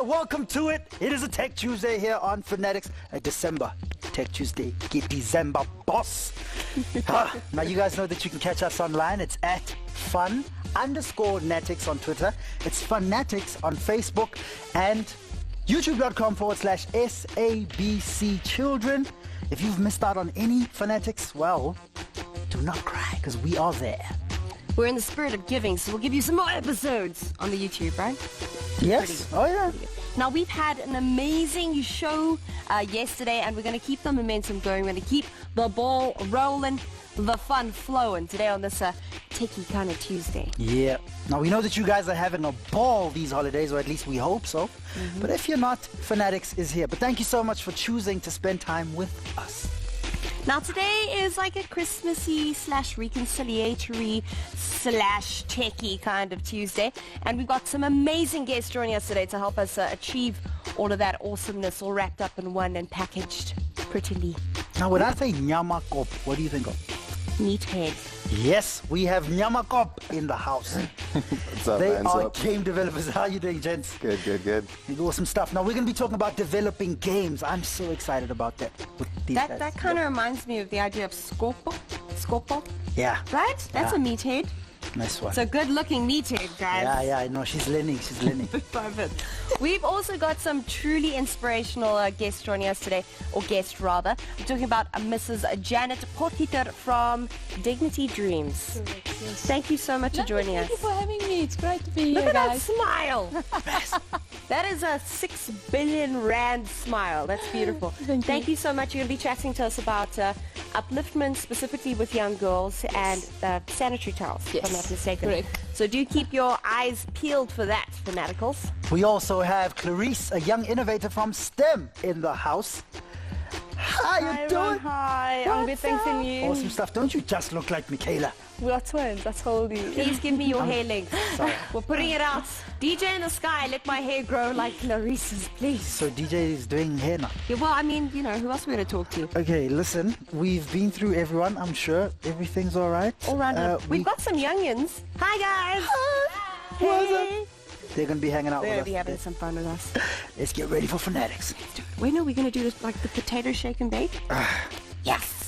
Welcome to it. It is a Tech Tuesday here on Fanatics. December. Tech Tuesday. Get December, boss. Now you guys know that you can catch us online. It's at Fun_Natix on Twitter. It's Fun-Natix on Facebook and youtube.com/SABC Children. If you've missed out on any Fanatics, well, do not cry because we are there. We're in the spirit of giving, so we'll give you some more episodes on the YouTube, right? Yes. Oh, yeah. Now, we've had an amazing show yesterday, and we're going to keep the momentum going. We're going to keep the ball rolling, the fun flowing today on this techie kind of Tuesday. Yeah. Now, we know that you guys are having a ball these holidays, or at least we hope so. But if you're not, Fanatics is here. But thank you so much for choosing to spend time with us. Now, today is like a Christmassy / reconciliatory / techie kind of Tuesday. And we've got some amazing guests joining us today to help us achieve all of that awesomeness all wrapped up in one and packaged prettily. Now, when I say nyama kop, what do you think of? Meathead. Yes, we have nyama kop in the house. What's up, They man? are game developers. How are you doing, gents? Good. Awesome stuff. Now, we're going to be talking about developing games. I'm so excited about that. With these guys. That kind of reminds me of the idea of Scorpo. Yeah. Right? That's Yeah. a meathead. Nice one. It's a good-looking meathead, guys. Yeah, I know. She's learning. Perfect. We've also got some truly inspirational guests joining us today, or guest rather. I'm talking about Mrs. Janet Potgieter from Dignity Dreams. Correct, yes. Thank you so much for joining us. Thank you for having me. It's great to be Look here, at that guys. smile. That is a 6 billion rand smile. That's beautiful. Thank you. You so much. You're going to be chatting to us about upliftment, specifically with young girls, and sanitary towels, if I'm not mistaken. Correct. So do keep your eyes peeled for that, Fanaticals. We also have Clarice, a young innovator from STEM, in the house. How you doing? Hi, I'm good, thanks, and you? Awesome stuff. Don't you just look like Michaela? We are twins, I told you. Please give me your hair length. Sorry. We're putting it out. DJ in the sky, let my hair grow like Clarice's, please. So DJ is doing hair now. Yeah, well, I mean, you know, who else are we going to talk to? Okay, listen. We've been through everyone. I'm sure everything's all right. All round. We've got some youngins. Hi, guys. Hey. They're going to be hanging out They're with going to be us. having some fun with us. Let's get ready for Fanatics. When are we going to do this, like the potato shake and bake? Yes.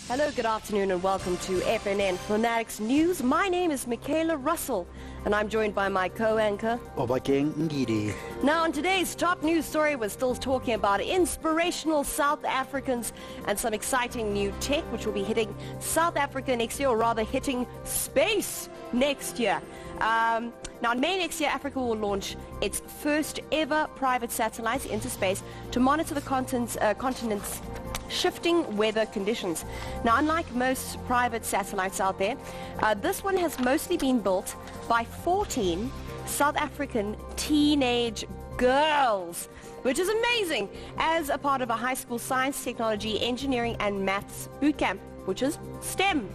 Hello, good afternoon, and welcome to FNN Fanatics News. My name is Michaela Russell, and I'm joined by my co-anchor. Obakeng Ngidi. Now, on today's top news story, we're still talking about inspirational South Africans and some exciting new tech, which will be hitting South Africa next year, or rather hitting space next year. Now, in May next year, Africa will launch its first ever private satellites into space to monitor the continent's shifting weather conditions. Now, unlike most private satellites out there, this one has mostly been built by 14 South African teenage girls, which is amazing, as a part of a high school science, technology, engineering and maths bootcamp, which is STEM.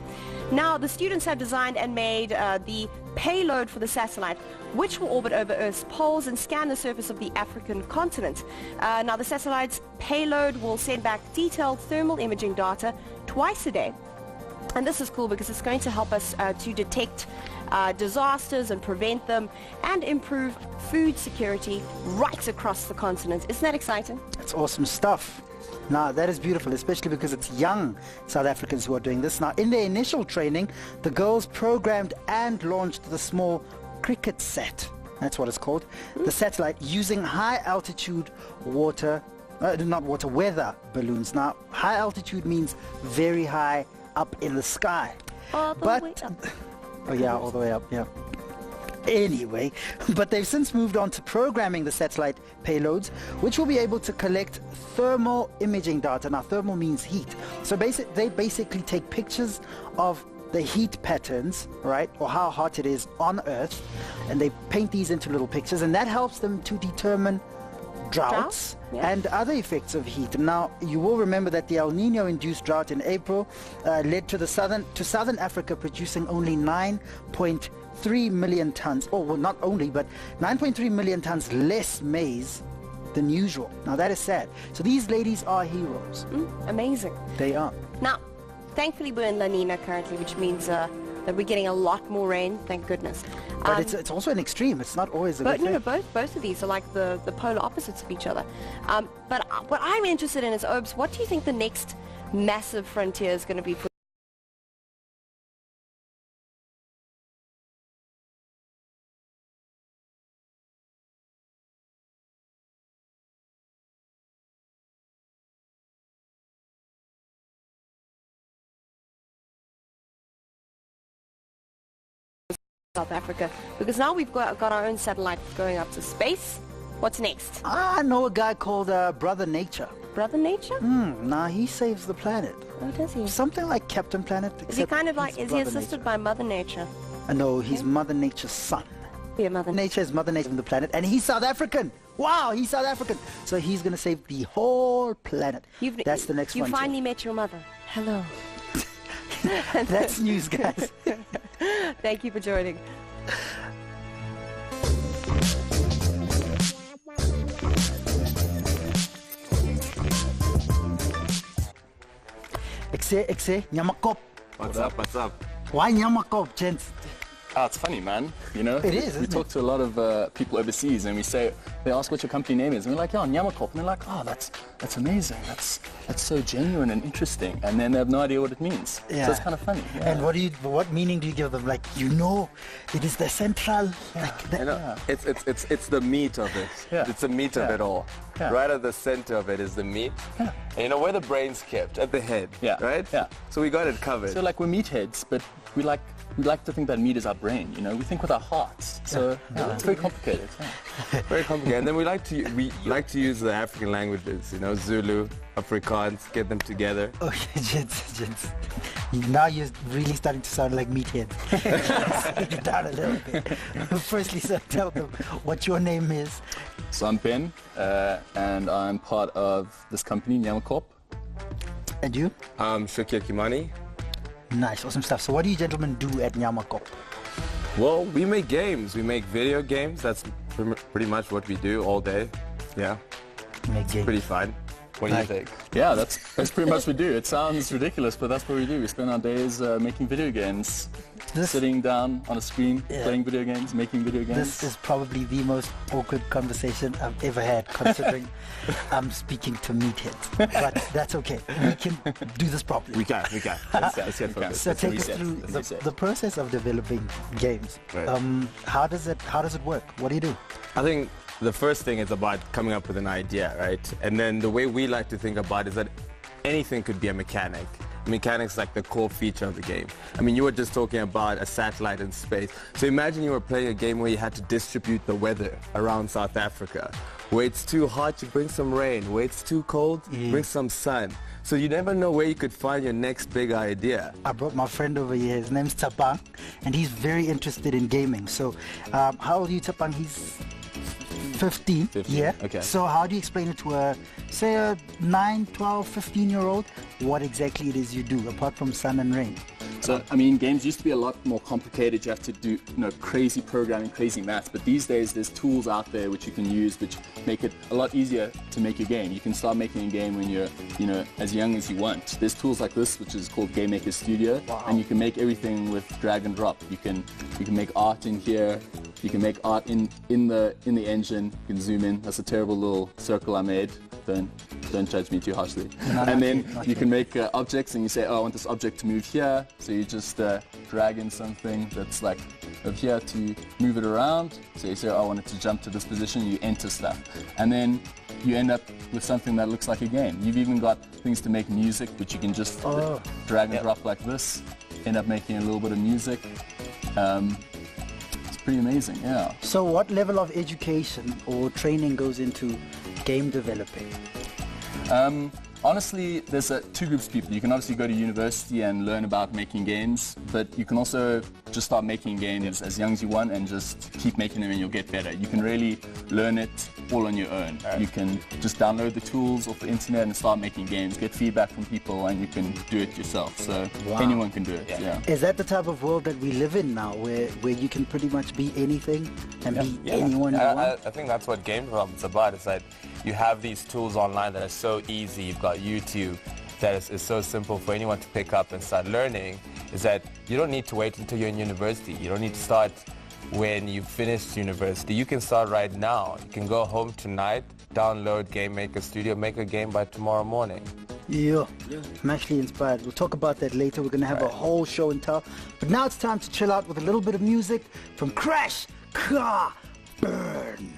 Now, the students have designed and made the payload for the satellite, which will orbit over Earth's poles and scan the surface of the African continent. Now, the satellite's payload will send back detailed thermal imaging data twice a day. And this is cool because it's going to help us to detect disasters and prevent them and improve food security right across the continent. Isn't that exciting? That's awesome stuff. Now, that is beautiful, especially because it's young South Africans who are doing this. Now, in their initial training, the girls programmed and launched the small cricket sat. That's what it's called. The satellite using high-altitude weather balloons. Now, high altitude means very high up in the sky. All the way up. Oh, yeah, all the way up, yeah. Anyway, but they've since moved on to programming the satellite payloads, which will be able to collect thermal imaging data. Now, thermal means heat. So they basically take pictures of the heat patterns, right, or how hot it is on Earth, and they paint these into little pictures, and that helps them to determine droughts and other effects of heat. Now, you will remember that the El Nino-induced drought in April led to Southern Africa producing only 9.3 million tons, or well, not only, but 9.3 million tons less maize than usual. Now that is sad. So these ladies are heroes. Amazing. They are. Now, thankfully we're in La Nina currently, which means that we're getting a lot more rain, thank goodness. But it's also an extreme. It's not always a good thing. No, both of these are like the polar opposites of each other. But what I'm interested in is, Obes, what do you think the next massive frontier is going to be for South Africa? Because now we've got our own satellite going up to space. What's next? I know a guy called Brother Nature. Brother Nature? Nah, he saves the planet. Oh, does he? Something like Captain Planet. Is he kind of like, he's is he Brother assisted Nature. by Mother Nature? No, he's Mother Nature's son. Yeah, Mother Nature is Mother Nature from the planet, and he's South African. Wow, he's South African. So he's going to save the whole planet. That's the next one. You finally met your mother. Hello. That's news, guys. Thank you for joining. Exe, Nyamakop. What's up? What's up? Why Nyamakop, gents? Oh, it's funny, man. You know, It is, we isn't talk to a lot of people overseas, and they ask what your company name is, and we're like, yeah, Nyamakop, and they're like, oh, that's amazing. That's so genuine and interesting, and then they have no idea what it means. Yeah. So it's kind of funny. Yeah. And what meaning do you give them? Like, it is the central. Like You know, it's the meat of it. Yeah. It's the meat of Yeah. it all. Yeah. Right at the center of it is the meat. Yeah. And you know where the brain's kept? At the head. Yeah. Right? Yeah. So we got it covered. So like we're meatheads, but we like to think that meat is our brain. You know, we think with our hearts. So it's very complicated. Yeah. Very complicated. And then we like to use the African languages, you know, Zulu, Afrikaans, get them together. Okay, gents. Now you're really starting to sound like meathead. Slow it down a little bit. Firstly, sir, tell them what your name is. So I'm Ben, and I'm part of this company, Nyamakop. And you? Shukya Kimani. Nice, awesome stuff. So what do you gentlemen do at Nyamakop? Well, we make games. We make video games. That's pretty much what we do all day. Yeah. Make games. Pretty fun. What do you think? Yeah, that's pretty much what we do. It sounds ridiculous, but that's what we do. We spend our days making video games, sitting down on a screen, playing video games, making video games. This is probably the most awkward conversation I've ever had, considering I'm speaking to meatheads. But that's okay. We can do this properly. We can. Let's get focused. So take us reset. through Let's reset. the process of developing games. Right. How does it work? What do you do? I think the first thing is about coming up with an idea, right? And then the way we like to think about it is that anything could be a mechanic. Mechanics like the core feature of the game. I mean, you were just talking about a satellite in space. So imagine you were playing a game where you had to distribute the weather around South Africa. Where it's too hot, you bring some rain. Where it's too cold, bring some sun. So you never know where you could find your next big idea. I brought my friend over here. His name's Tapang, and he's very interested in gaming. So how old are you, Tapang? He's 15. 15, Yeah. okay. So how do you explain it to a 9, 12, 15-year-old what exactly it is you do, apart from sun and rain? So, I mean, games used to be a lot more complicated. You have to do, crazy programming, crazy math. But these days, there's tools out there which you can use, which make it a lot easier to make your game. You can start making a game when you're, as young as you want. There's tools like this, which is called Game Maker Studio, and you can make everything with drag and drop. You can make art in here. You can make art in the engine. You can zoom in. That's a terrible little circle I made. Don't judge me too harshly. And then you can make objects, and you say, oh, I want this object to move here. So you just drag in something that's like over here to move it around. So you say, oh, I want it to jump to this position. You enter stuff. And then you end up with something that looks like a game. You've even got things to make music, which you can just drag and drop like this. End up making a little bit of music. It's pretty amazing, yeah. So what level of education or training goes into game developing? Honestly, there's two groups of people. You can obviously go to university and learn about making games, but you can also just start making games as young as you want and just keep making them and you'll get better. You can really learn it all on your own. You can just download the tools off the internet and start making games, get feedback from people, and you can do it yourself. So anyone can do it, yeah. Is that the type of world that we live in now, where you can pretty much be anything and be anyone you want? I think that's what game development's about. It's like you have these tools online that are so easy. You've got YouTube that is so simple for anyone to pick up and start learning, is that you don't need to wait until you're in university. You don't need to start when you've finished university. You can start right now. You can go home tonight, download Game Maker Studio, make a game by tomorrow morning. Yeah, I'm actually inspired. We'll talk about that later. We're going to have a whole show and tell. But now it's time to chill out with a little bit of music from Crash Car Burn.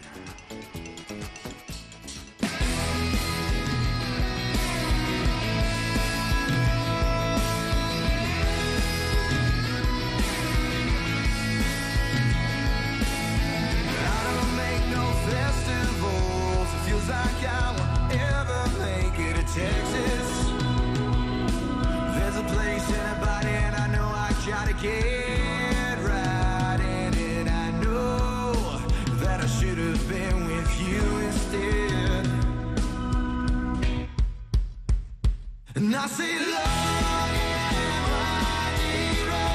Texas, there's a place in a body and I know I try to get right in it. I know that I should have been with you instead. And I say, Lord, am I hero?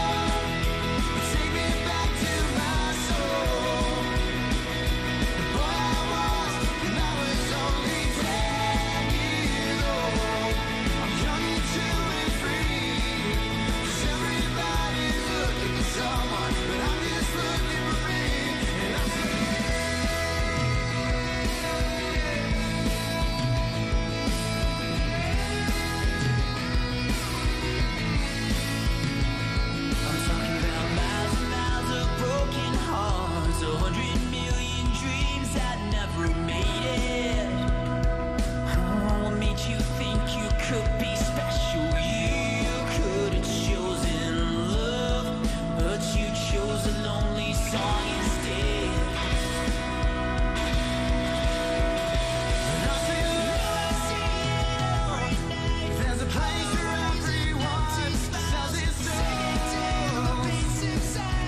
Take me back to my soul. The boy I was when I was only 10 years old. I'm young and true and free. 'Cause everybody's looking for someone, but I'm just looking for me. And I say, I'm talking about miles and miles of broken hearts, 100 million dreams that never made it. Oh, what made you think you could be special? You could have chosen love, but you chose a lonely song instead. And I say, Lord, there's a place for everyone sells his soul.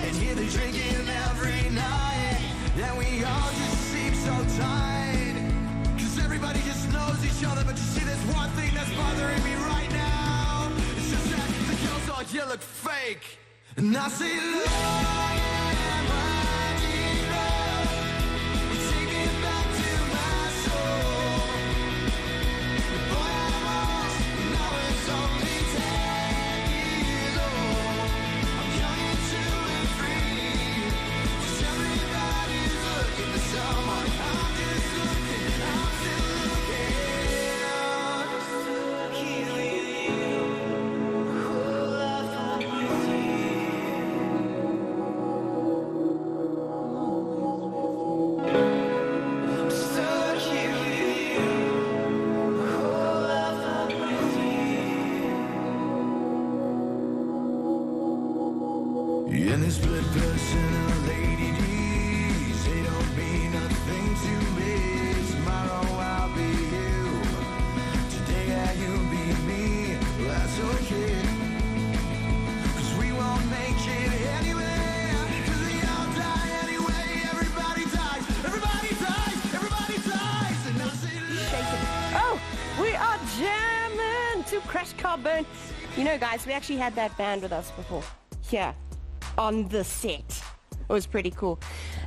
And here they're drinking every night, and we all just seem so tight. 'Cause everybody just knows each other, but you see there's one thing that's bothering me right now. It's just that the girls thought you look fake. And I say, Lord, am I hero? Take me back to my soul. The boy I was when I was only 10 years old. I'm young and true and free. 'Cause everybody's looking for someone. I'm just looking, I'm still looking. Stuck here with you, whole life I'm with you. I'm stuck here with you, whole life I'm with you. In this blood person of Lady D's, they don't mean nothing to me. Tomorrow I'll be you, today you'll be me. Well, that's okay, 'cause we won't make it anywhere. 'Cause we all die anyway. Everybody dies, everybody dies, everybody dies. And I say, Oh, we are jamming to Crash Car Burn. You know, guys, we actually had that band with us before. Here, on the set. It was pretty cool.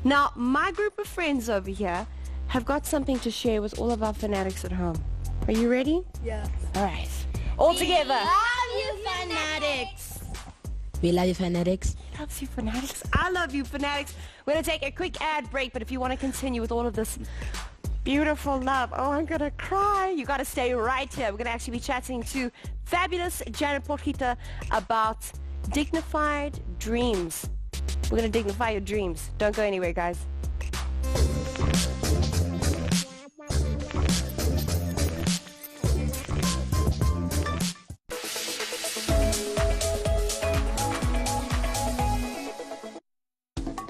Now, my group of friends over here have got something to share with all of our fanatics at home. Are you ready? Yeah. All right. All together. Love you, Fanatics. We love you, Fanatics. Loves you, fanatics. I love you, fanatics. We're going to take a quick ad break, but if you want to continue with all of this beautiful love, oh, I'm going to cry. You got to stay right here. We're going to actually be chatting to fabulous Janet Potgieter about dignified dreams. We're going to dignify your dreams. Don't go anywhere, guys.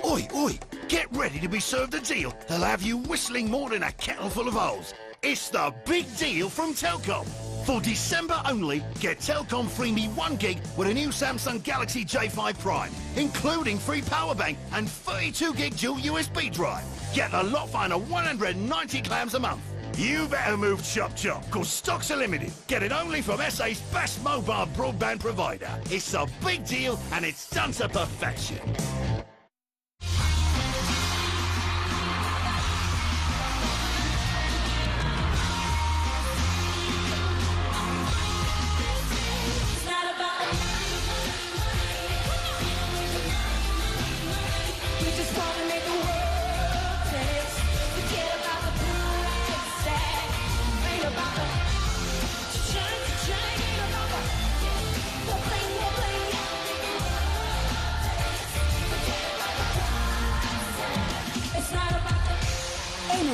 Oi, oi, get ready to be served a deal that'll have you whistling more than a kettle full of holes. It's the big deal from Telkom. For December only, get Telkom Freebie 1 gig with a new Samsung Galaxy J5 Prime, including free power bank and 32 gig dual USB drive. Get a lot for under 190 clams a month. You better move chop chop, cause stocks are limited. Get it only from SA's best mobile broadband provider. It's a big deal and it's done to perfection.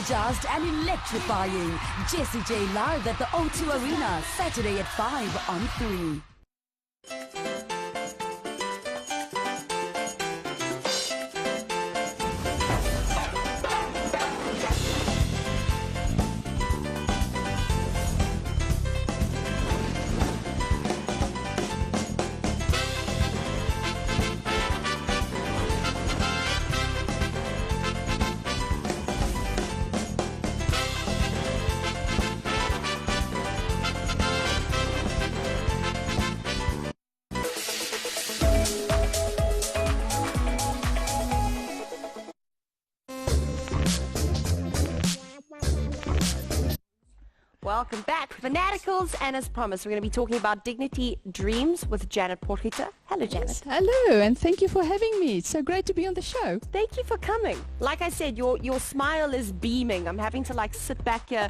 energized and electrifying. Jessie J live at the O2 Arena, Saturday at 5 on 3. Welcome back, Fanaticals, and as promised, we're going to be talking about Dignity Dreams with Janet Portlitter. Hello, Janet. Hello, and thank you for having me. It's so great to be on the show. Thank you for coming. Like I said, your smile is beaming. I'm having to sit back here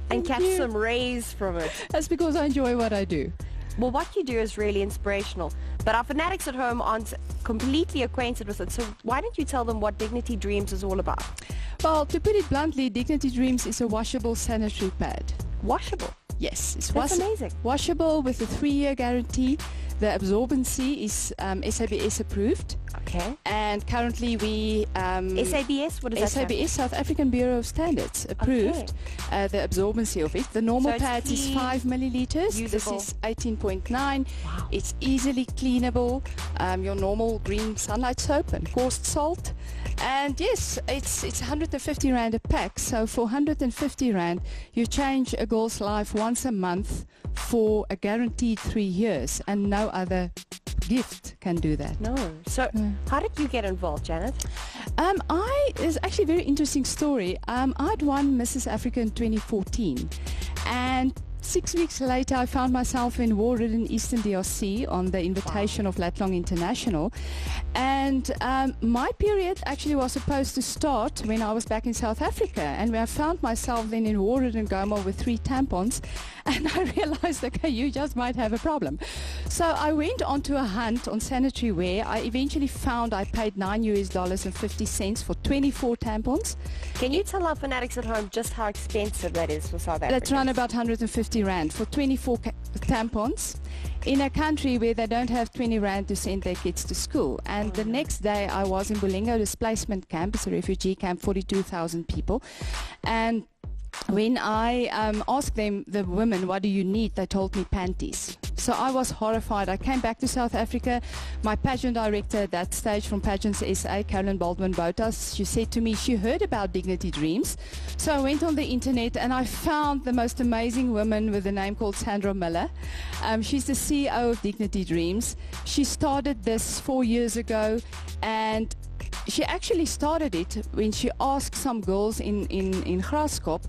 and catch some rays from it. That's because I enjoy what I do. Well, what you do is really inspirational, but our fanatics at home aren't completely acquainted with it, so why don't you tell them what Dignity Dreams is all about? Well, to put it bluntly, Dignity Dreams is a washable sanitary pad. Washable? Yes, it's That's amazing. Washable with a 3-year guarantee. The absorbency is SABC approved. Okay. And currently we... SABS? What is that? SABS, South African Bureau of Standards, approved the absorbency of it. The normal pads is 5 milliliters. Usable. This is 18.9. Wow. It's easily cleanable. Your normal green sunlight soap and coarse salt. And yes, it's 150 Rand a pack. So for 150 Rand, you change a girl's life once a month for a guaranteed 3 years, and no other gift can do that. No. So how did you get involved, Janet? It's actually a very interesting story. I'd won Mrs. Africa in 2014, and 6 weeks later I found myself in war-ridden Eastern DRC on the invitation of Latlong International, and my period actually was supposed to start when I was back in South Africa, and I found myself then in war-ridden Goma with 3 tampons, and I realized, okay, you just might have a problem. So I went onto a hunt on sanitary ware. I eventually found I paid $9.50 for 24 tampons. Can you tell our fanatics at home just how expensive that is for South Africa? That's around about 150 Rand for 24 tampons in a country where they don't have 20 Rand to send their kids to school. And the next day I was in Bulengo displacement camp. It's a refugee camp, 42,000 people. And when I asked them, the women, what do you need? They told me panties. So I was horrified. I came back to South Africa. My pageant director at that stage from Pageants SA, Carolyn Baldwin-Botas, she said to me she heard about Dignity Dreams. So I went on the internet and I found the most amazing woman with a name called Sandra Miller. She's the CEO of Dignity Dreams. She started this 4 years ago, and she actually started it when she asked some girls in Graskop,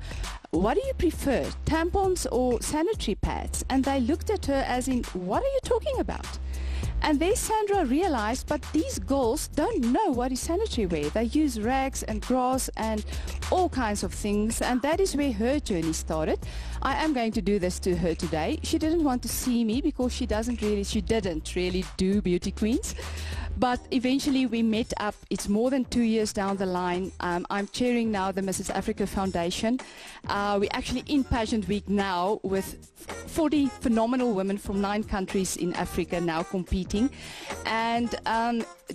what do you prefer, tampons or sanitary pads? And they looked at her as in, what are you talking about? And there Sandra realized, but these girls don't know what is sanitary wear. They use rags and grass and all kinds of things, and that is where her journey started. I am going to do this to her today. She didn't want to see me because she didn't really do Beauty Queens. But eventually we met up. It's more than 2 years down the line. I'm chairing now the Mrs. Africa Foundation. We're actually in Pageant Week now with 40 phenomenal women from 9 countries in Africa now competing. And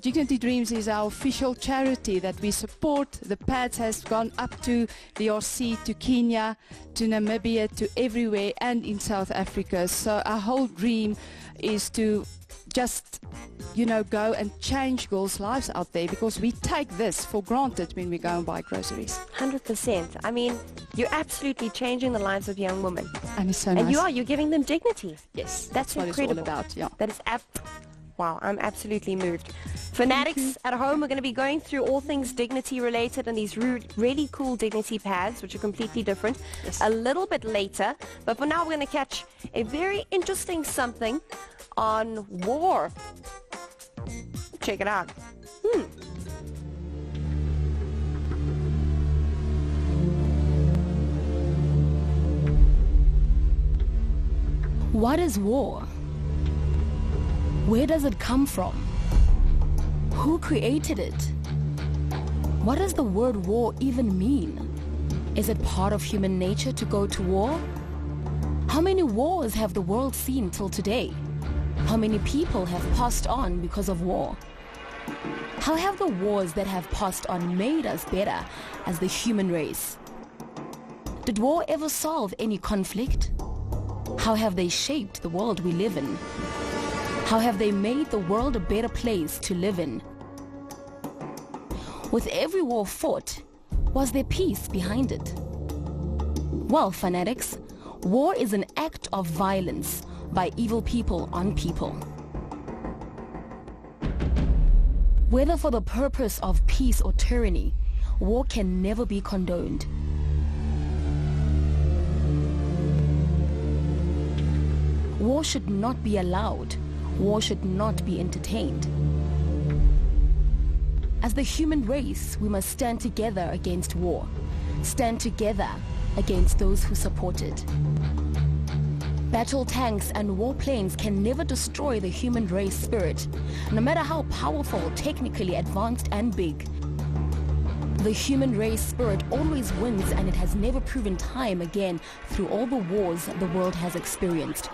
Dignity Dreams is our official charity that we support. The pads has gone up to the DRC, to Kenya, to Namibia, to everywhere, and in South Africa. So our whole dream is to just, go and change girls' lives out there, because we take this for granted when we go and buy groceries. 100%. I mean, you're absolutely changing the lives of young women. And it's so nice. And you're giving them dignity. Yes, that's what incredible. It's all about. Yeah. That is wow, I'm absolutely moved. Fanatics at home are going to be going through all things dignity related and these really cool dignity pads, which are completely different, a little bit later. But for now, we're going to catch a very interesting something on war. Check it out. What is war? Where does it come from? Who created it? What does the word war even mean? Is it part of human nature to go to war? How many wars have the world seen till today? How many people have passed on because of war? How have the wars that have passed on made us better as the human race? Did war ever solve any conflict? How have they shaped the world we live in? How have they made the world a better place to live in? With every war fought, was there peace behind it? Well, fanatics, war is an act of violence by evil people on people. Whether for the purpose of peace or tyranny, war can never be condoned. War should not be allowed. War should not be entertained. As the human race, we must stand together against war. Stand together against those who support it. Battle tanks and warplanes can never destroy the human race spirit, no matter how powerful, technically advanced and big. The human race spirit always wins, and it has never proven time again through all the wars the world has experienced.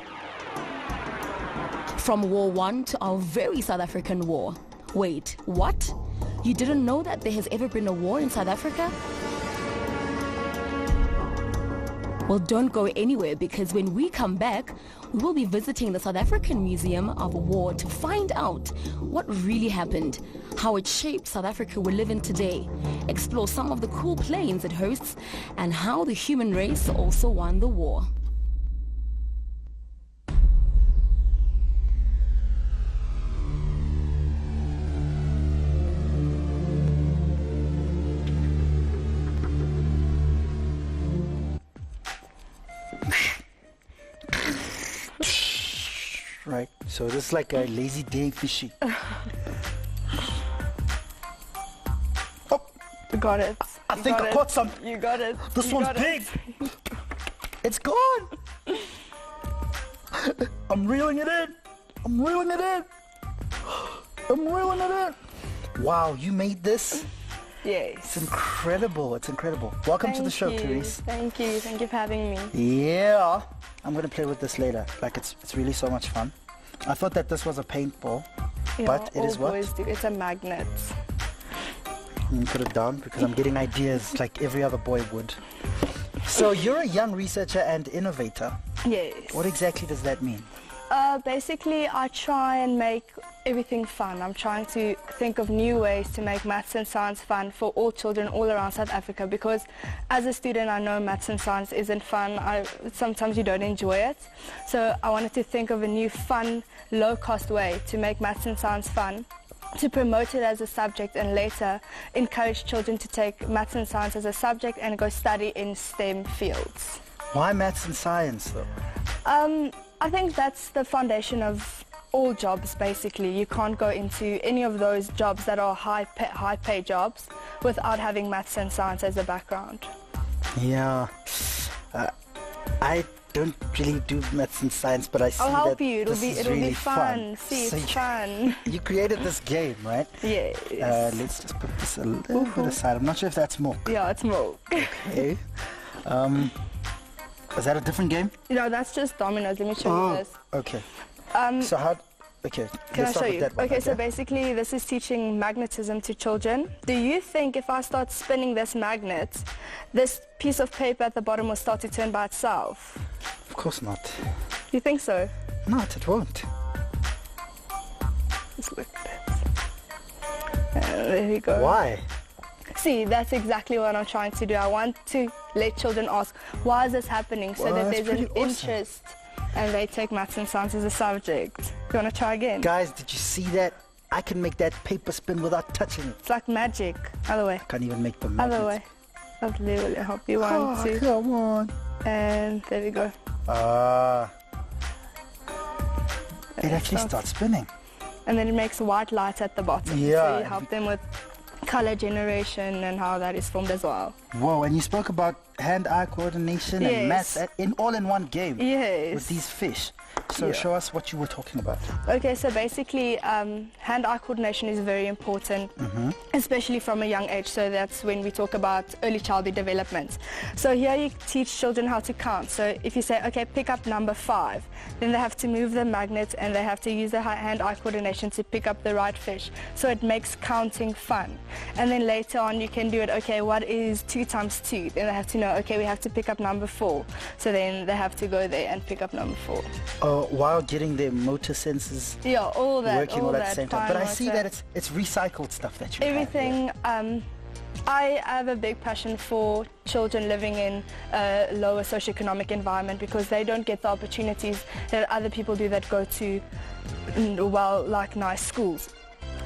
From War I to our very South African war. Wait, what? You didn't know that there has ever been a war in South Africa? Well, don't go anywhere, because when we come back, we will be visiting the South African Museum of War to find out what really happened, how it shaped South Africa we live in today, explore some of the cool planes it hosts, and how the human race also won the war. Right, so this is like a lazy day fishing. Oh, You got it. I think I caught some. You got it. This You one's got big. it. It's gone. I'm reeling it in. I'm reeling it in. I'm reeling it in. Wow, you made this? Yes. It's incredible. It's incredible. Welcome to the show, Clarice. Thank you. Thank you for having me. Yeah. I'm going to play with this later. Like, it's really so much fun. I thought that this was a paintball, Yeah, but it is all what? boys do. It's a magnet. Put it down because I'm getting ideas like every other boy would. So you're a young researcher and innovator. Yes. What exactly does that mean? Basically, I try and make everything fun. I'm trying to think of new ways to make maths and science fun for all children all around South Africa, because as a student I know maths and science isn't fun. Sometimes you don't enjoy it. So I wanted to think of a new fun, low-cost way to make maths and science fun, to promote it as a subject, and later encourage children to take maths and science as a subject and go study in STEM fields. Why maths and science though? I think that's the foundation of all jobs, basically. You can't go into any of those jobs that are high pay jobs without having maths and science as a background. Yeah. I don't really do maths and science, but I see I'll help that you. this is It'll really be fun. See, So it's fun. You created this game, right? Yes. Let's just put this a little bit aside. I'm not sure if that's milk. Yeah, it's milk. Okay. Is that a different game? No, that's just dominoes. Let me show you this. Okay. So how? Okay. Can I let's show start with you? that one, Okay, so basically this is teaching magnetism to children. Do you think if I start spinning this magnet, this piece of paper at the bottom will start to turn by itself? Of course not. You think so? Not, it won't. Just look at it. There we go. Why? See, that's exactly what I'm trying to do. I want to let children ask, why is this happening? So Well, that that's there's an pretty awesome. interest and they take maths and science as a subject. You want to try again? Guys, did you see that? I can make that paper spin without touching it. It's like magic. Other way. Can't even make the magnet. Other way. I'll literally help you. One, Oh, two. come on. And there we go. It actually starts spinning. And then it makes white light at the bottom. Yeah. So you help them with color generation and how that is formed as well. Whoa, and you spoke about hand-eye coordination and maths all in one game with these fish. So show us what you were talking about. Okay, so basically hand-eye coordination is very important, especially from a young age. So that's when we talk about early childhood development. So here you teach children how to count. So if you say, okay, pick up number 5, then they have to move the magnet and they have to use the hand-eye coordination to pick up the right fish. So it makes counting fun. And then later on you can do it, okay, what is 2 times 2? Then they have to know, okay, we have to pick up number 4. So then they have to go there and pick up number 4. While getting their motor senses all that, working all at the same time. But I see motor. that it's recycled stuff that you Everything. I have a big passion for children living in a lower socioeconomic environment because they don't get the opportunities that other people do that go to, nice schools.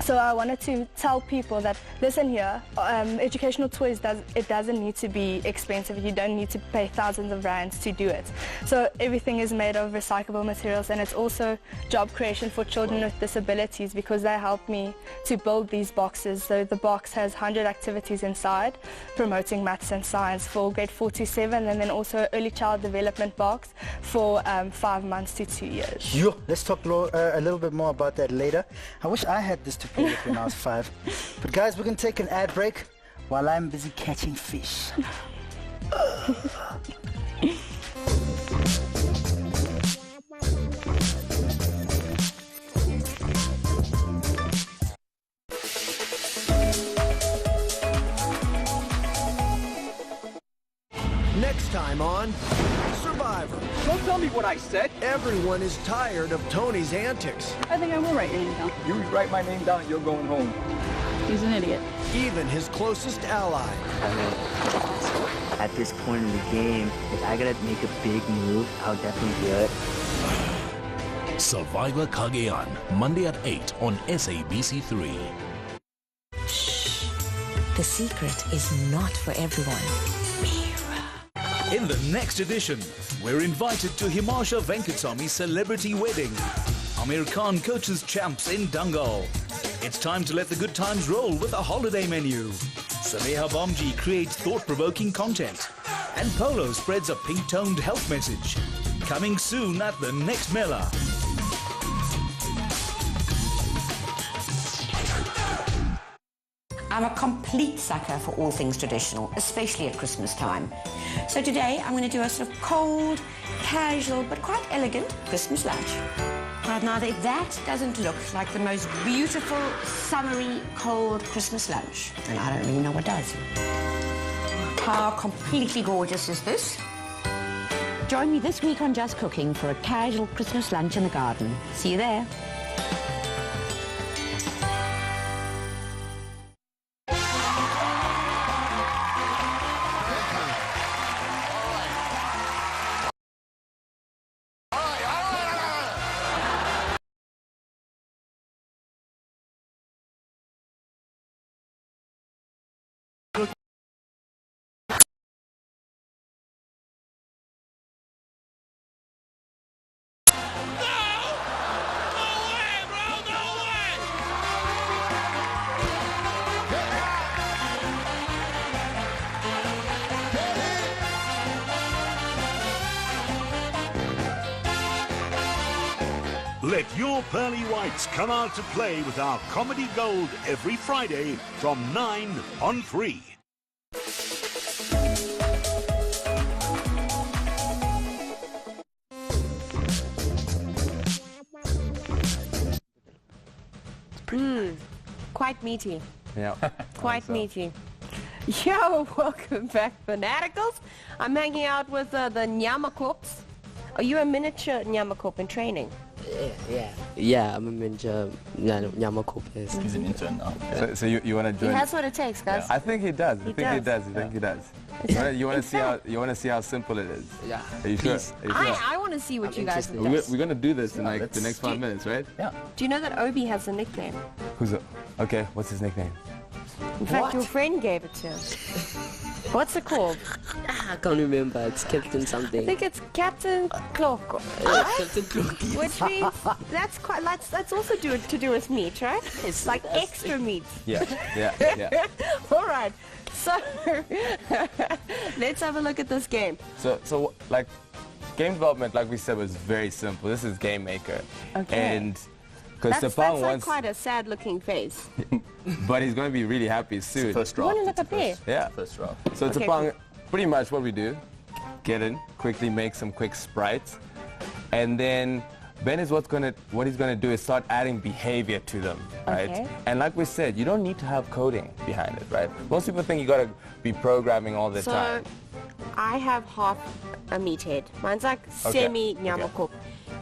So I wanted to tell people that, listen here, educational toys, it doesn't need to be expensive. You don't need to pay thousands of rands to do it. So everything is made of recyclable materials, and it's also job creation for children with disabilities because they help me to build these boxes. So the box has 100 activities inside promoting maths and science for grade 4 to 7, and then also early child development box for 5 months to 2 years. Let's talk a little bit more about that later. I wish I had this to play with when I was 5. But guys, we're going to take an ad break while I'm busy catching fish. Next time on Survivor. Don't tell me what I said. Everyone is tired of Tony's antics. I think I will write your name down. You write my name down, you're going home. He's an idiot. Even his closest ally. At this point in the game, if I gotta make a big move, I'll definitely do it. Survivor Cagayan, Monday at 8 on SABC3. Shh. The secret is not for everyone. In the next edition, we're invited to Himansha Venkateswamy's celebrity wedding. Amir Khan coaches champs in Dangal. It's time to let the good times roll with a holiday menu. Sameha Bomji creates thought-provoking content. And Polo spreads a pink-toned health message. Coming soon at the next Mela. I'm a complete sucker for all things traditional, especially at Christmas time. So today I'm going to do a sort of cold, casual, but quite elegant Christmas lunch. Right now, if that doesn't look like the most beautiful, summery, cold Christmas lunch, then I don't really know what does. How completely gorgeous is this? Join me this week on Just Cooking for a casual Christmas lunch in the garden. See you there. Let your pearly whites come out to play with our Comedy Gold every Friday from 9 on 3. Quite meaty. Yeah. Quite meaty. Yo, welcome back, Fanaticals. I'm hanging out with the Nyamakops. Are you a miniature Nyamakop in training? Yeah, I'm a miniature Nyamakop. He's an intern now. So you want to join? He has what it takes, guys. I think he does. I think he does. You want to see how simple it is? Yeah. Are you sure? I want to see what you guys do. We're gonna do this in like the next 5 minutes, right? Yeah. Do you know that Obi has a nickname? Who's it? Okay, what's his nickname? In fact, your friend gave it to him. What's it called? I can't remember. It's Captain something. I think it's Captain Clock. Captain Clock. Which means that's also to do with meat, right? It's like extra meat. Yeah. All right. So let's have a look at this game. So like game development, like we said, was very simple. This is Game Maker. Okay. And because That's Sepang like wants, quite a sad-looking face. but he's going to be really happy soon. First You draft. want to look up there? Yeah. First draft. So Okay, Sepang, pretty much what we do, get in, quickly make some quick sprites, and then Ben is what he's gonna do is start adding behavior to them, right? Okay. And like we said, you don't need to have coding behind it, right? Most people think you gotta be programming all the time. I have half a meathead. Mine's like Okay, semi-nyamakop.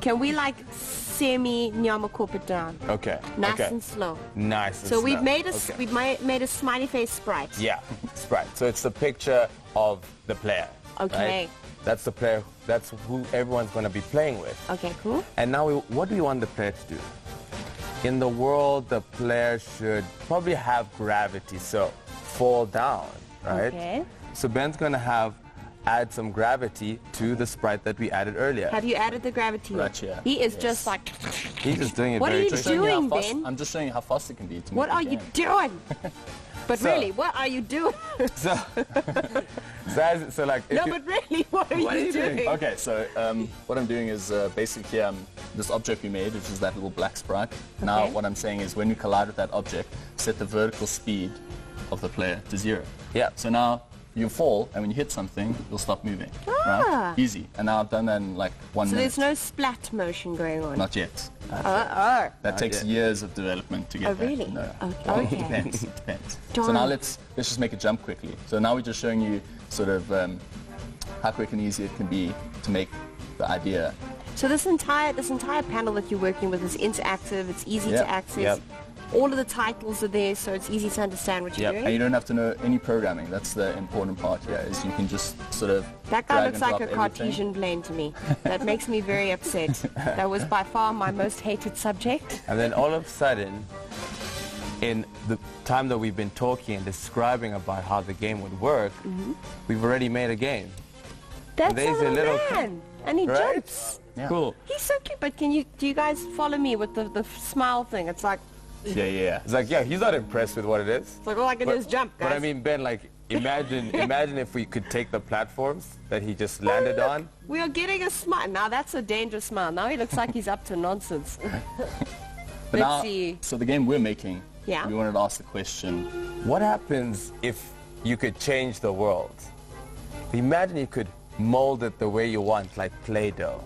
Can we like semi-nyamakop it down? Okay. Nice okay. and slow. Nice and So slow. we've made a Okay. made a smiley face sprite. Yeah, sprite. So it's the picture of the player. Okay. Right? That's the player. That's who everyone's going to be playing with. Okay, cool. And now, what do we want the player to do? In the world, the player should probably have gravity, so fall down, right? Okay. So Ben's going to add some gravity to the sprite that we added earlier. Have you added the gravity? Right here. He is just like. He's just doing it What are very you quickly. doing, How fast- Ben? I'm just showing you how fast it can be. To What make are a you game. doing? But So- really, what are you doing? So like, if No, you- but really, what are you doing? Okay, so what I'm doing is basically this object we made, which is that little black sprite. Now Okay. what I'm saying is when you collide with that object, set the vertical speed of the player to 0. Yeah. So now you fall, and when you hit something, you'll stop moving. Ah. Right? Easy. And now I've done that in like 1 So minute. there's no splat motion going on? Not yet. Not That takes years of development to get Oh, there. really? No. Okay. It depends. It depends. Darn. So now let's just make a jump quickly. So now we're just showing you sort of how quick and easy it can be to make the idea. So this entire panel that you're working with is interactive. It's easy to access. Yep. All of the titles are there, so it's easy to understand what you're And you doing. don't have to know any programming. That's the important part here, is you can just sort of That guy drag looks and like drop a everything. Cartesian plane to me. That makes me very upset. That was by far my most hated subject. And then all of a sudden, in the time that we've been talking and describing about how the game would work, we've already made a game. That's There's a a little little man, and he right? jumps. Yeah. Cool. He's so cute, but do you guys follow me with the smile thing? It's like, Yeah. It's like, yeah, he's not impressed with what it is. it's like all I can do is jump, guys. But I mean, Ben, like, imagine if we could take the platforms that he just landed on. We are getting a smile. Now that's a dangerous smile. Now he looks like he's up to nonsense. But Let's now, see. so the game we're making, Yeah. we wanted to ask the question, What happens if you could change the world? Imagine you could mold it the way you want, like Play-Doh.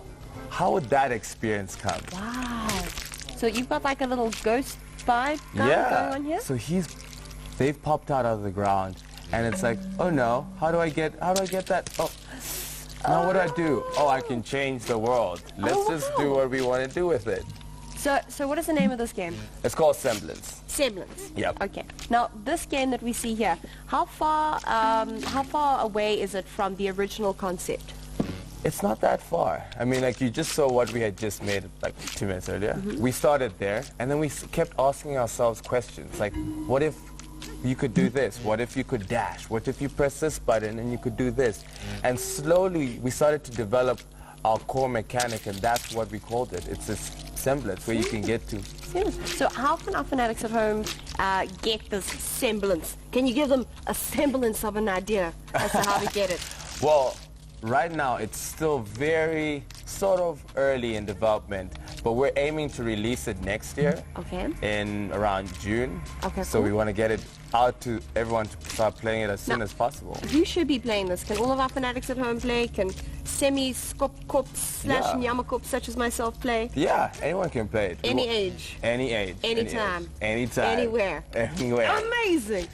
How would that experience come? Wow. So you've got like a little ghost vibe going on here? So they've popped out of the ground, and it's like, oh no, how do I get that? Oh, now what do I do? Oh, I can change the world. Let's just do what we want to do with it. So what is the name of this game? It's called Semblance. Semblance. Yep. Okay. Now this game that we see here, how far away is it from the original concept? It's not that far. I mean, like, you just saw what we had just made like 2 minutes earlier. We started there, and then we kept asking ourselves questions like, what if you could do this? What if you could dash? What if you press this button and you could do this? And slowly we started to develop our core mechanic, and that's what we called it. It's this semblance where you can get to. So how can our fanatics at home get this semblance? Can you give them a semblance of an idea as to how to get it? Well, right now it's still very sort of early in development, but we're aiming to release it next year. Okay. In around June. Okay, So cool. we want to get it out to everyone to start playing it as soon Now, as possible. Who should be playing this? Can all of our fanatics at home play? Can semi-skop/nyamakop such as myself play? Yeah, anyone can play it. Any age? Any age. Anytime. Anytime. Anywhere. Anywhere. Amazing.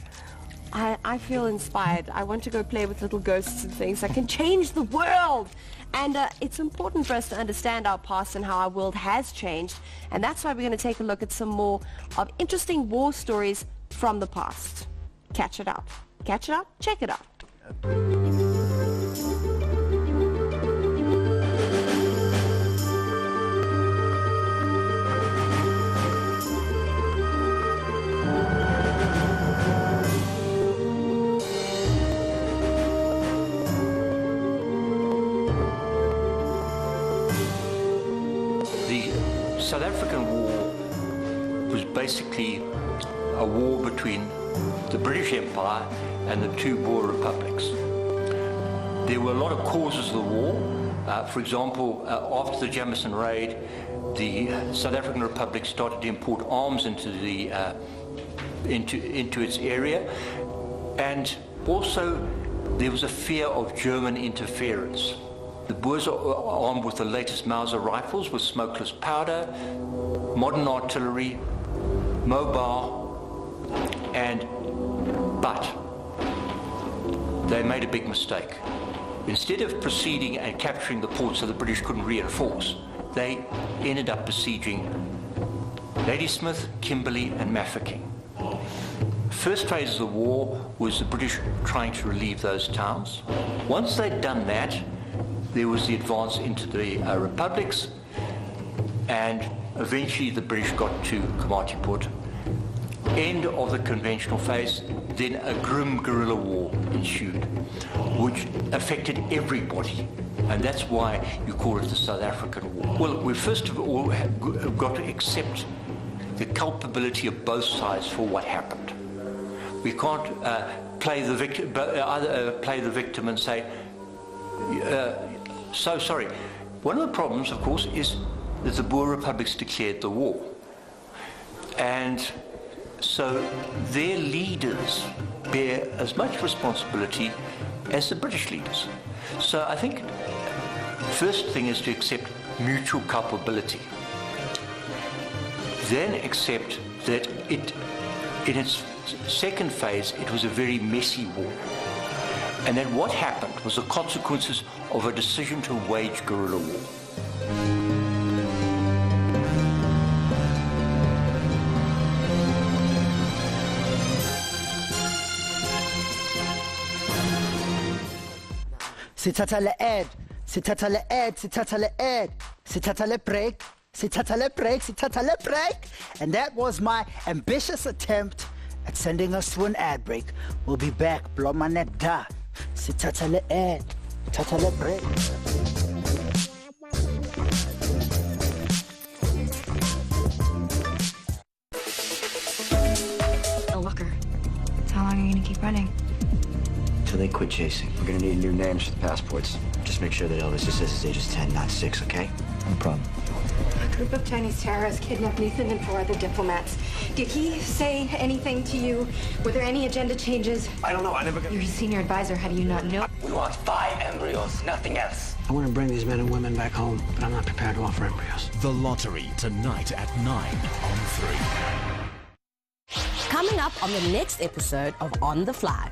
I feel inspired. I want to go play with little ghosts and things. I can change the world. And it's important for us to understand our past and how our world has changed. And that's why we're going to take a look at some more of interesting war stories from the past. Catch it out. Catch it out. Check it out. War was basically a war between the British Empire and the two Boer republics. There were a lot of causes of the war. For example, after the Jameson raid, the South African Republic started to import arms into the into its area, and also there was a fear of German interference. The Boers are armed with the latest Mauser rifles with smokeless powder, modern artillery, mobile, but they made a big mistake. Instead of proceeding and capturing the port so the British couldn't reinforce, they ended up besieging Ladysmith, Kimberley and Mafeking. First phase of the war was the British trying to relieve those towns. Once they'd done that, there was the advance into the republics, and eventually the British got to Komatipoort. End of the conventional phase, then a grim guerrilla war ensued, which affected everybody, and that's why you call it the South African War. Well, we first of all have got to accept the culpability of both sides for what happened. We can't play the victim and say, so sorry. One of the problems, of course, is that the Boer republics declared the war, and so their leaders bear as much responsibility as the British leaders. So I think first thing is to accept mutual culpability. Then accept that in its second phase, it was a very messy war. And then what happened was the consequences of a decision to wage guerrilla war. Sithatha le ad, sithatha le ad, sithatha le ad, sithatha le break, sithatha le break, sithatha le break. And that was my ambitious attempt at sending us to an ad break. We'll be back, Blomanet da. Sithatha le ad, sithatha le break. Oh, Walker, how long are you gonna keep running? Till they quit chasing. We're gonna need new names for the passports. Just make sure that Elvis just says his age is 10, not 6, okay? No problem. A group of Chinese terrorists kidnapped Nathan and 4 other diplomats. Did he say anything to you? Were there any agenda changes? I don't know. I never got... You're his senior advisor. How do you not know? We want 5 embryos, nothing else. I want to bring these men and women back home, but I'm not prepared to offer embryos. The Lottery tonight at 9 on 3. Coming up on the next episode of On the Fly.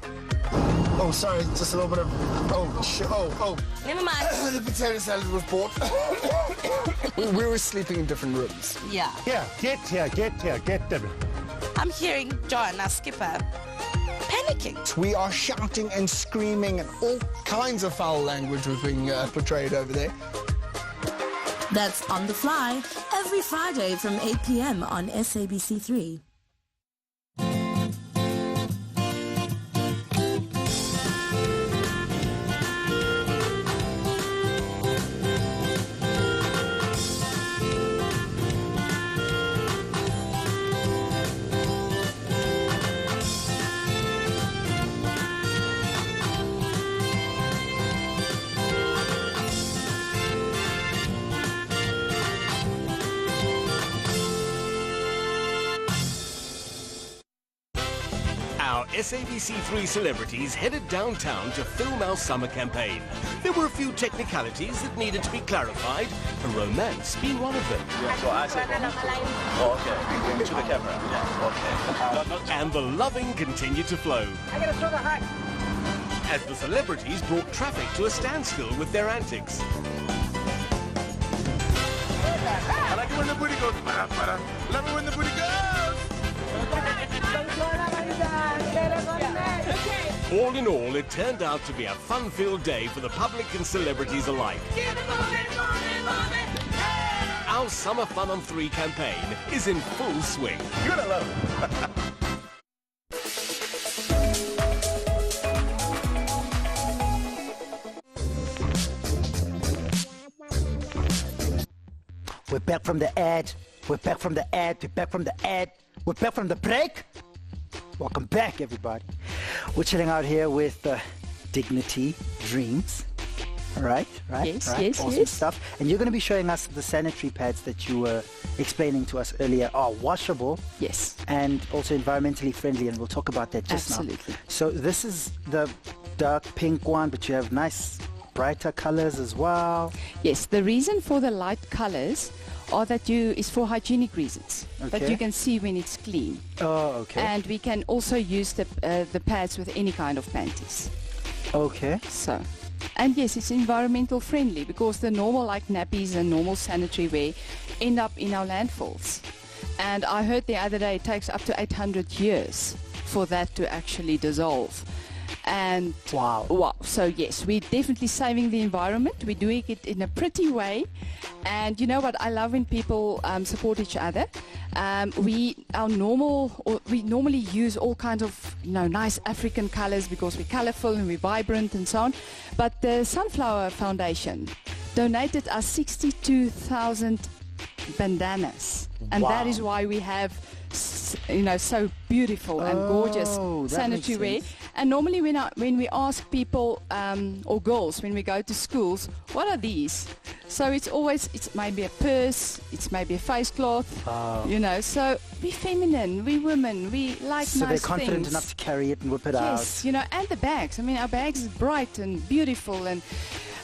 Oh, sorry, just a little bit of... Oh. Never mind. The potato salad was bought. we were sleeping in different rooms. Yeah. Yeah, get them. I'm hearing John, our skipper, panicking. We are shouting and screaming and all kinds of foul language was being portrayed over there. That's On the Fly, every Friday from 8 p.m. on SABC 3. SABC3 celebrities headed downtown to film our summer campaign. There were a few technicalities that needed to be clarified, a romance being one of them. So I say, okay, to the camera. Yeah, okay. And the loving continued to flow. I gotta throw the hot. As the celebrities brought traffic to a standstill with their antics. I like it when the booty goes, love it when the booty goes. All in all, it turned out to be a fun-filled day for the public and celebrities alike. Our Summer Fun on 3 campaign is in full swing. You're gonna love We're back from the ad. We're back from the ad. We're back from the ad. We're back from the break. Welcome back, everybody. We're chilling out here with Dignity Dreams. All right, Yes, right. yes, Awesome yes. stuff. And you're going to be showing us the sanitary pads that you were explaining to us earlier are washable. Yes. And also environmentally friendly, and we'll talk about that just Absolutely. now. So this is the dark pink one, but you have nice brighter colors as well. Yes, the reason for the light colors are that is for hygienic reasons. That Okay. you can see when it's clean. Oh, okay. And we can also use the pads with any kind of panties. Okay. So, and yes, it's environmental friendly because the normal like nappies and normal sanitary wear end up in our landfills. And I heard the other day it takes up to 800 years for that to actually dissolve. And wow. So yes, we're definitely saving the environment. We're doing it in a pretty way. And you know what I love when people support each other. We normally use all kinds of nice African colors because we're colorful and we're vibrant and so on. But the Sunflower Foundation donated us 62,000 bandanas, and that is why we have so beautiful and gorgeous sanitary wear. And normally when we ask people or girls when we go to schools, what are these? So it's maybe a purse, it's maybe a face cloth, so we're feminine, we're women, we like so nice they're confident things. enough to carry it and whip it out. Yes, and the bags. I mean, our bags is bright and beautiful, and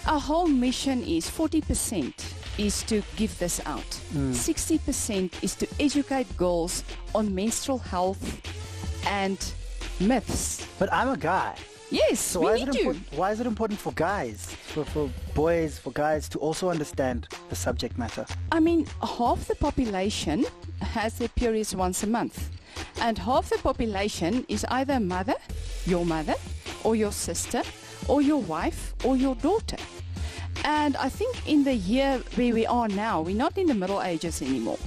our whole mission is 40% is to give this out. 60% is to educate girls on menstrual health and myths. But I'm a guy. Yes, so we need you. Why is it important for guys, for boys, for guys to also understand the subject matter? I mean, half the population has their periods once a month. And half the population is either a mother, or your sister, or your wife, or your daughter. And I think in the year where we are now, we're not in the Middle Ages anymore.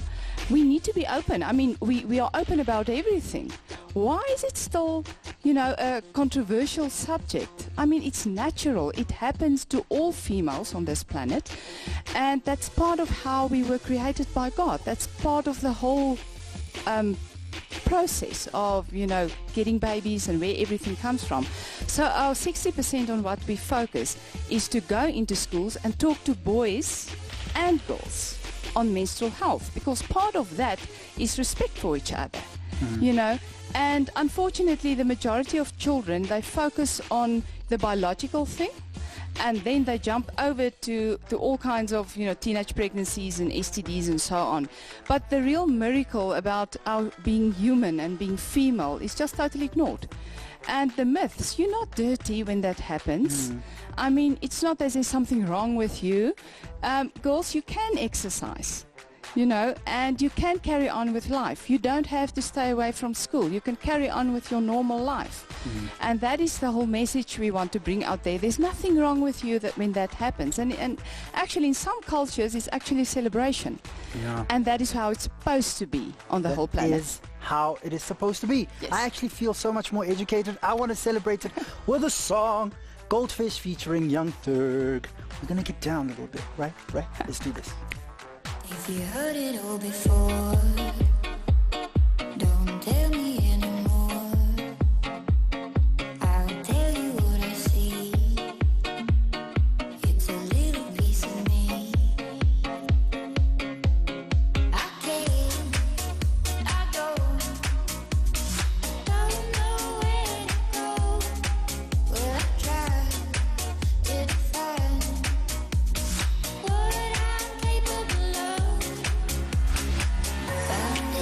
We need to be open. I mean, we are open about everything. Why is it still, a controversial subject? I mean, it's natural. It happens to all females on this planet. And that's part of how we were created by God. That's part of the whole process of, getting babies and where everything comes from. So our 60% on what we focus is to go into schools and talk to boys and girls on menstrual health, because part of that is respect for each other, and unfortunately the majority of children, they focus on the biological thing, and then they jump over to all kinds of teenage pregnancies and STDs and so on. But the real miracle about our being human and being female is just totally ignored. And the myths, you're not dirty when that happens. I mean, it's not that there's something wrong with you. Girls, you can exercise, and you can carry on with life. You don't have to stay away from school. You can carry on with your normal life. And that is the whole message we want to bring out there. There's nothing wrong with you when that happens. And actually, in some cultures, it's actually a celebration. Yeah. And that is how it's supposed to be on the whole planet. That is how it is supposed to be. Yes. I actually feel so much more educated. I want to celebrate it with a song. Goldfish featuring Young Thug. We're going to get down a little bit, right? Let's do this. If you heard it all before, don't tell me anymore. I'll tell you what I see. It's a little piece of me. I came, I go, don't know where to go. Well, I tried to define what I'm capable of. Found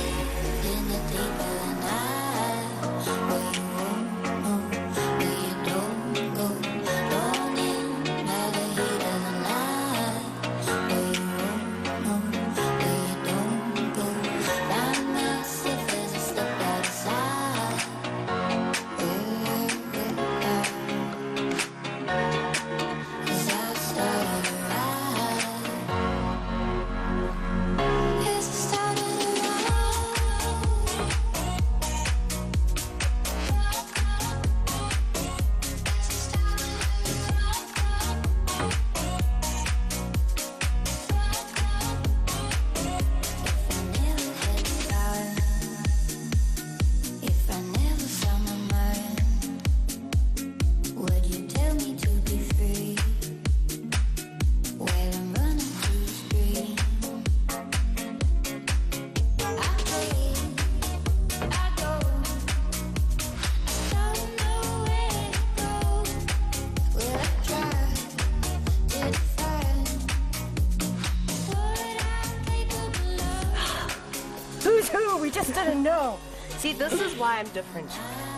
we just didn't know. See, this is why I'm different.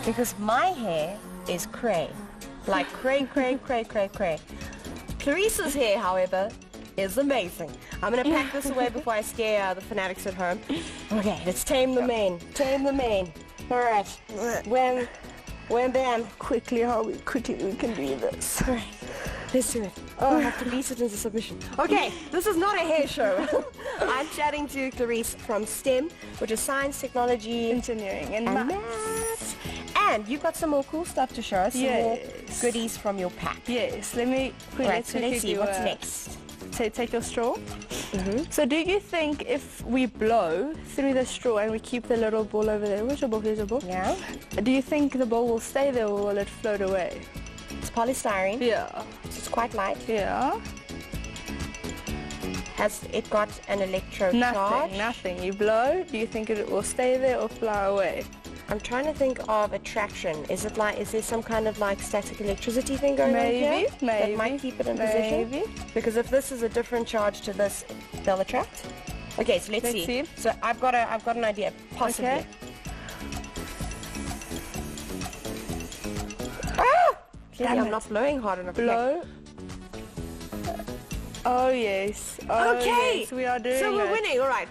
Because my hair is cray. Like cray. Clarice's hair, however, is amazing. I'm going to pack this away before I scare the fanatics at home. Okay, let's tame the mane. Tame the mane. All right. When bam. Quickly we can do this. All right. Let's do it. Oh, I have to lease it into submission. Okay, this is not a hair show. I'm chatting to Clarice from STEM, which is Science, Technology, Engineering, and Maths. And you've got some more cool stuff to show us. Some more goodies from your pack. Yes, let's see what's next. So take your straw. So do you think if we blow through the straw and we keep the little ball over there, where's your ball? Here's your ball. Yeah. Do you think the ball will stay there or will it float away? It's polystyrene. Yeah. It's quite light. Yeah. Has it got an electrode charge? Nothing. You blow, do you think it will stay there or fly away? I'm trying to think of attraction. Is there some kind of like static electricity thing going on here? Maybe. That might keep it in position? Because if this is a different charge to this, they'll attract. Okay, so let's see. So I've got an idea, possibly. Okay. Clearly I'm not blowing hard enough. Blow. Oh yes. Okay. Yes, we are doing it. So we're winning, all right.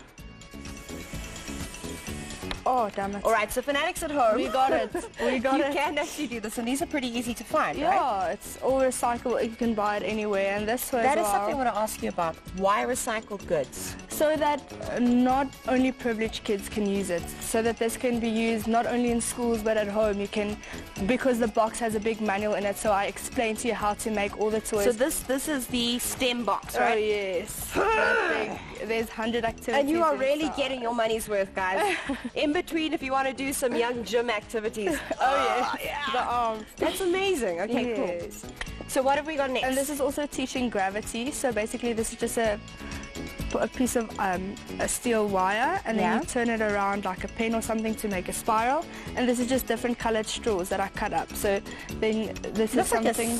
Oh, damn it. All right, so fanatics at home. We got it. We got it. You can actually do this, and these are pretty easy to find, right? Yeah, it's all recyclable. You can buy it anywhere, and this way That as is well. something I want to ask you about. Why recycled goods? So that not only privileged kids can use it, so that this can be used not only in schools but at home. You can, because the box has a big manual in it, so I explain to you how to make all the toys. So this is the STEM box, right? Oh yes. That big, there's 100 activities. And you are really inside. getting your money's worth, guys. In between, if you want to do some young gym activities. Oh yes. The arms. That's amazing. Okay, yes. cool. So what have we got next? And this is also teaching gravity. So basically, this is just a piece of a steel wire, and then you turn it around like a pen or something to make a spiral, and this is just different colored straws that are cut up. So then this is something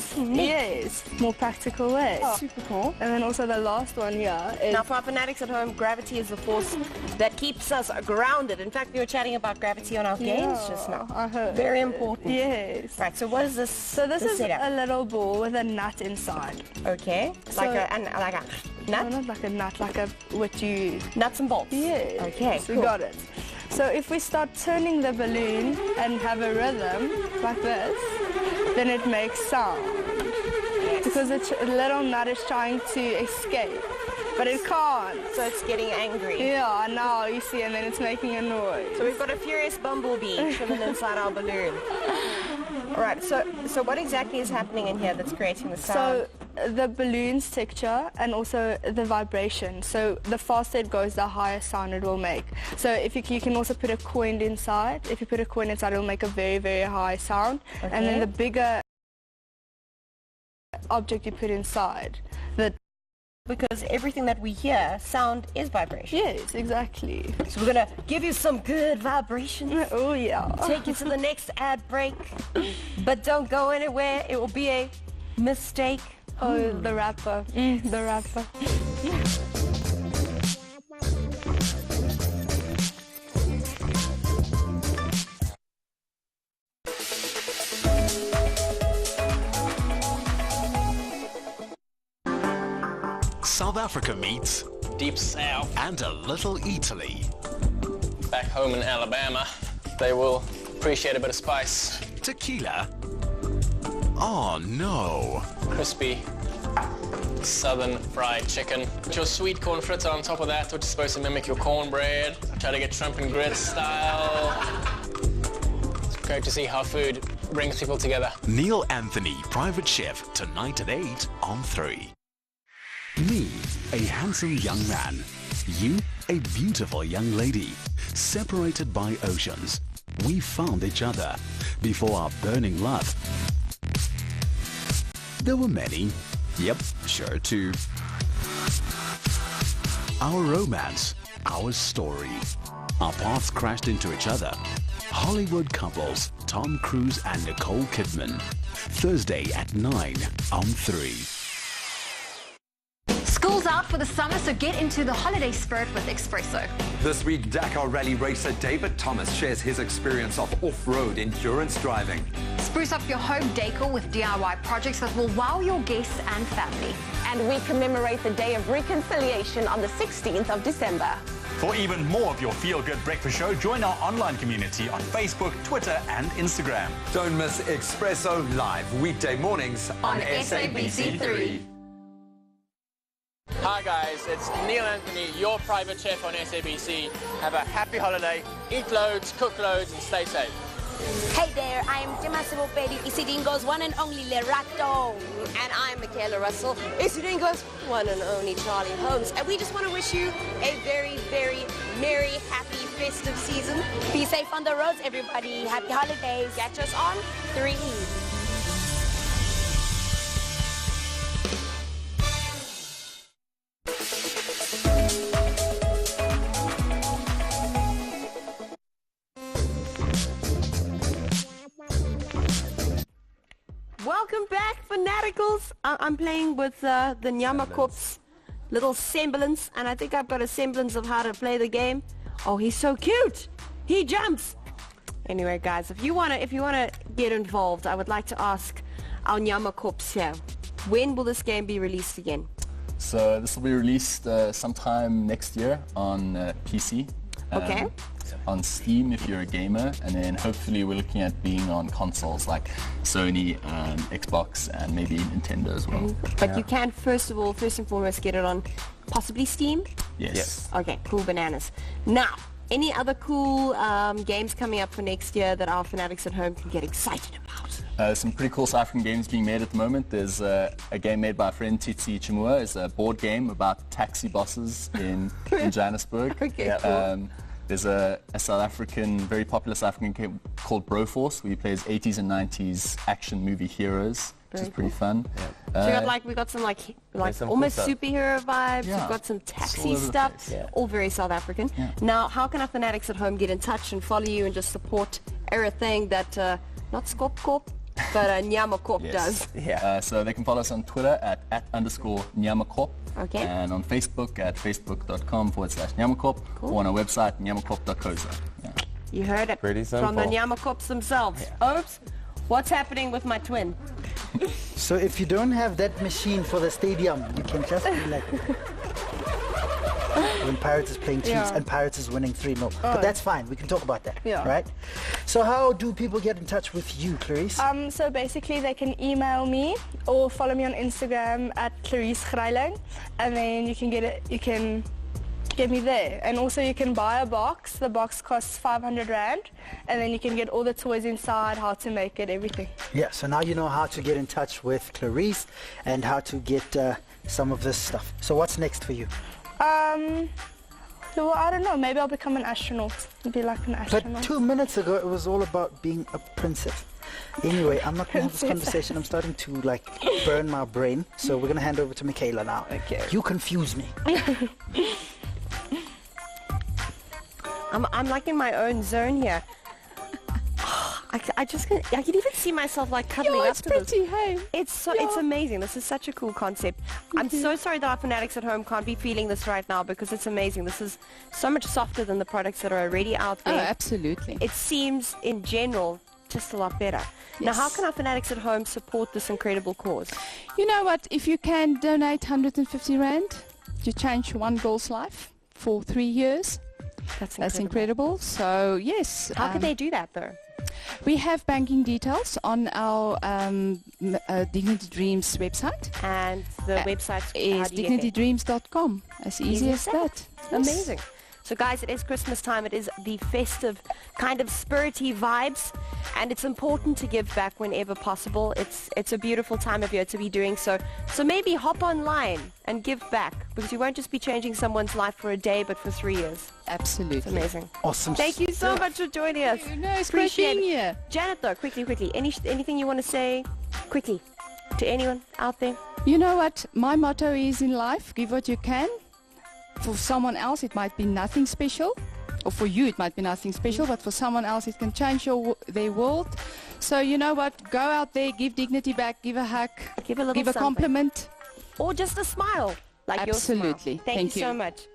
more practical way. Super cool. And then also the last one here is, now for our fanatics at home, gravity is the force that keeps us grounded. In fact, we were chatting about gravity on our games just now. I heard. Very important. Yes. Right, so what is this? So this is setup? a little ball with a nut inside. Okay. So, like a nut? No, not like a nut, like a what you... Nuts and bolts? Yeah. Okay, so we got it. So if we start turning the balloon and have a rhythm like this, then it makes sound. Because the little nut is trying to escape, but it can't. So it's getting angry. Yeah, now you see, and then it's making a noise. So we've got a furious bumblebee chilling inside our balloon. All right, so what exactly is happening in here that's creating the sound? So the balloon's texture and also the vibration. So the faster it goes, the higher sound it will make. So if you can also put a coin inside. If you put a coin inside, it will make a very, very high sound. Okay. And then the bigger object you put inside, because everything that we hear, sound is vibration. Yes, exactly. So we're going to give you some good vibrations. Oh, yeah. Take you to the next ad break. But don't go anywhere. It will be a mistake. Oh, the rapper. The rapper. South Africa meets Deep South and a little Italy. Back home in Alabama, they will appreciate a bit of spice. Tequila. Oh no. Crispy southern fried chicken. Put your sweet corn fritter on top of that, which is supposed to mimic your cornbread. Try to get shrimp and grits style. It's great to see how food brings people together. Neil Anthony, Private Chef, tonight at 8 on 3. Me, a handsome young man. You, a beautiful young lady. Separated by oceans, we found each other before our burning love. There were many. Yep, sure too. Our romance, our story. Our paths crashed into each other. Hollywood couples, Tom Cruise and Nicole Kidman. Thursday at 9 on 3. School School's out for the summer, so get into the holiday spirit with Espresso. This week, Dakar Rally racer David Thomas shares his experience of off-road endurance driving. Spruce up your home decor with DIY projects that will wow your guests and family. And we commemorate the Day of Reconciliation on the 16th of December. For even more of your feel-good breakfast show, join our online community on Facebook, Twitter and Instagram. Don't miss Espresso Live weekday mornings on SABC3. Hi guys, it's Neil Anthony, your private chef on SABC. Have a happy holiday, eat loads, cook loads and stay safe. Hey there, I'm Massimo Pedi, Isidingo's one and only Lerato. And I'm Michaela Russell, Isidingo's one and only Charlie Holmes. And we just want to wish you a very, very merry, happy, festive season. Be safe on the roads, everybody. Happy holidays. Catch us on 3. Welcome back, Fanaticals. I'm playing with the Nyama Corp's little semblance, and I think I've got a semblance of how to play the game. Oh, he's so cute. He jumps. Anyway, guys, if you wanna get involved, I would like to ask our Nyama Corps here. When will this game be released again? So this will be released sometime next year on PC. Okay. On Steam if you're a gamer, and then hopefully we're looking at being on consoles like Sony, Xbox, and maybe Nintendo as well. But you can first and foremost get it on possibly Steam? Yes. Okay, cool bananas. Now, any other cool games coming up for next year that our fanatics at home can get excited about? Some pretty cool South African games being made at the moment. There's a game made by our friend Titsi Chimua. It's a board game about taxi bosses in Johannesburg. Okay, cool. There's a South African, very popular South African game called Broforce, where you play as 80s and 90s action movie heroes, which is pretty fun. So we got some like some almost cool stuff. superhero vibes. Yeah. We've got some It's all taxi over the stuff, place. all very South African. Yeah. Now, how can our fanatics at home get in touch and follow you and just support everything that not Skop Corp, but Nyama Corp does? Yeah. So they can follow us on Twitter at @_NyamaCorp. Okay. And on Facebook at facebook.com/NyamaCorp. Or on our website, nyamacorp.co.za. Yeah. You heard it Pretty from the simple. Nyama Corps themselves. Oops, what's happening with my twin? So if you don't have that machine for the stadium, you can just be like... when Pirates is playing Chiefs and Pirates is winning 3-0. But that's fine, we can talk about that, right? So how do people get in touch with you, Clarice? So basically they can email me or follow me on Instagram at Clarice Greiling, and then you can get me there. And also you can buy a box. The box costs 500 Rand, and then you can get all the toys inside, how to make it, everything. Yeah, so now you know how to get in touch with Clarice and how to get some of this stuff. So what's next for you? Well, I don't know. Maybe I'll become an astronaut. Be like an astronaut. But 2 minutes ago, it was all about being a princess. Anyway, I'm not going to have this conversation. I'm starting to, like, burn my brain. So we're going to hand over to Michaela now. Okay. You confuse me. I'm like in my own zone here. I can even see myself like cuddling up to this. Hey? It's amazing. This is such a cool concept. I'm so sorry that our fanatics at home can't be feeling this right now, because it's amazing. This is so much softer than the products that are already out there. Oh, absolutely. It seems in general just a lot better. Now, how can our fanatics at home support this incredible cause? You know what? If you can donate 150 Rand, you change one girl's life for 3 years. That's incredible. So, yes. How can they do that, though? We have banking details on our Dignity Dreams website. And the website is dignitydreams.com. As easy as that. Amazing. So guys, it is Christmas time. It is the festive kind of spirity vibes, and it's important to give back whenever possible. It's a beautiful time of year to be doing so. So maybe hop online and give back, because you won't just be changing someone's life for a day, but for 3 years. Absolutely. It's amazing. Awesome. Thank you so much for joining us. No, it's great being here. Janet, though, quickly, anything you want to say quickly to anyone out there? You know what? My motto is in life, give what you can. For someone else, it might be nothing special. Or for you, it might be nothing special, but for someone else, it can change their world. So, you know what? Go out there, give dignity back, give a hug, give a compliment. Or just a smile. Like Absolutely. your smile. Thank you so much.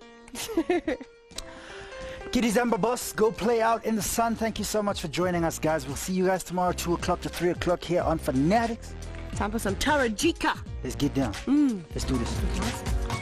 Kitty Zamba Boss, go play out in the sun. Thank you so much for joining us, guys. We'll see you guys tomorrow, 2 o'clock to 3 o'clock here on Fanatics. Time for some Tarajika. Let's get down. Let's do this.